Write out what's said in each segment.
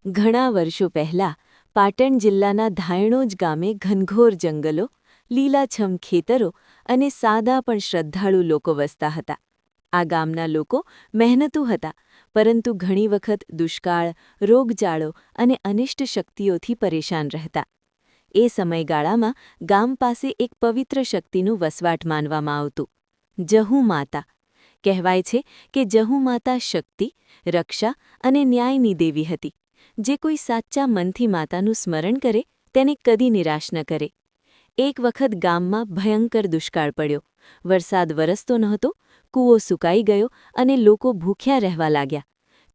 ઘણા વર્ષો પહેલાં પાટણ જિલ્લાના ધાયણોજ ગામે ઘનઘોર જંગલો, લીલાછમ ખેતરો અને સાદા પણ શ્રદ્ધાળુ લોકો વસતા હતા. આ ગામના લોકો મહેનતુ હતા, પરંતુ ઘણી વખત દુષ્કાળ, રોગચાળો અને અનિષ્ટ શક્તિઓથી પરેશાન રહેતા. એ સમયગાળામાં ગામ પાસે એક પવિત્ર શક્તિનું વસવાટ માનવામાં આવતું, જહુ માતા. કહેવાય છે કે જહુ માતા શક્તિ, રક્ષા અને ન્યાયની દેવી હતી, જે કોઈ સાચા મનથી માતાનું સ્મરણ કરે તેને કદી નિરાશ ન કરે. એક વખત ગામમાં ભયંકર દુષ્કાળ પડ્યો. વરસાદ વરસતો નહોતો, કૂવો સૂકાઈ ગયો અને લોકો ભૂખ્યા રહેવા લાગ્યા.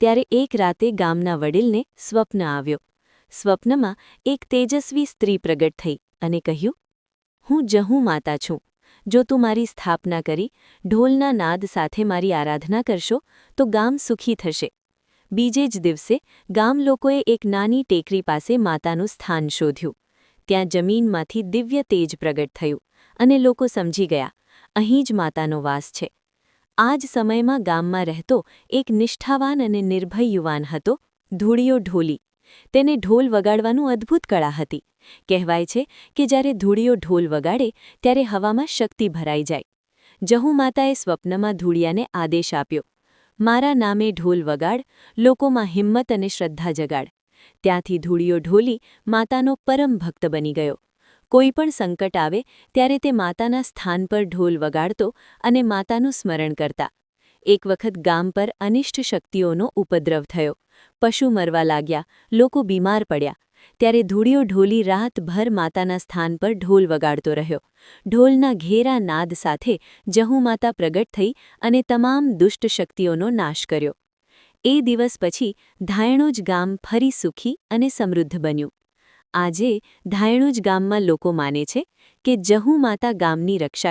ત્યારે એક રાતે ગામના વડીલને સ્વપ્ન આવ્યો. સ્વપ્નમાં એક તેજસ્વી સ્ત્રી પ્રગટ થઈ અને કહ્યું, "હું જહુ માતા છું. જો તું મારી સ્થાપના કરી ઢોલના નાદ સાથે મારી આરાધના કરશો તો ગામ સુખી થશે." બીજે જ દિવસે ગામ લોકોએ એક નાની ટેકરી પાસે માતાનું સ્થાન શોધ્યું. ત્યાં જમીનમાંથી દિવ્ય તેજ પ્રગટ થયું અને લોકો સમજી ગયા, અહીં જ માતાનો વાસ છે. આ જ સમયમાં ગામમાં રહેતો એક નિષ્ઠાવાન અને નિર્ભય યુવાન હતો, ધૂળિયો ઢોલી. તેને ઢોલ વગાડવાનું અદ્ભુત કળા હતી. કહેવાય છે કે જ્યારે ધૂળિયો ઢોલ વગાડે ત્યારે હવામાં શક્તિ ભરાઈ જાય. જહુ માતાએ સ્વપ્નમાં ધૂળિયાને આદેશ આપ્યો, "મારા નામે ઢોલ વગાડ, લોકોમાં હિંમત અને શ્રદ્ધા જગાડ." ત્યાંથી ધૂળિયો ઢોલી માતાનો પરમ ભક્ત બની ગયો. કોઈ પણ સંકટ આવે ત્યારે તે માતાના સ્થાન પર ઢોલ વગાડતો અને માતાનું સ્મરણ કરતા. એક વખત ગામ પર અનિષ્ટ શક્તિઓનો ઉપદ્રવ થયો. પશુ મરવા લાગ્યા, લોકો બીમાર પડ્યા. ત્યારે ધૂળિયો ઢોલી રાતભર માતાના સ્થાન પર ઢોલ વગાડતો રહ્યો. ઢોલના ઘેરા નાદ સાથે જહુ માતા પ્રગટ થઈ અને તમામ દુષ્ટ શક્તિઓનો નાશ કર્યો. એ દિવસ પછી ધાયણોજ ગામ ફરી સુખી અને સમૃદ્ધ બન્યું. આજે ધાયણોજ ગામમાં લોકો માને છે કે જહુ માતા ગામની રક્ષા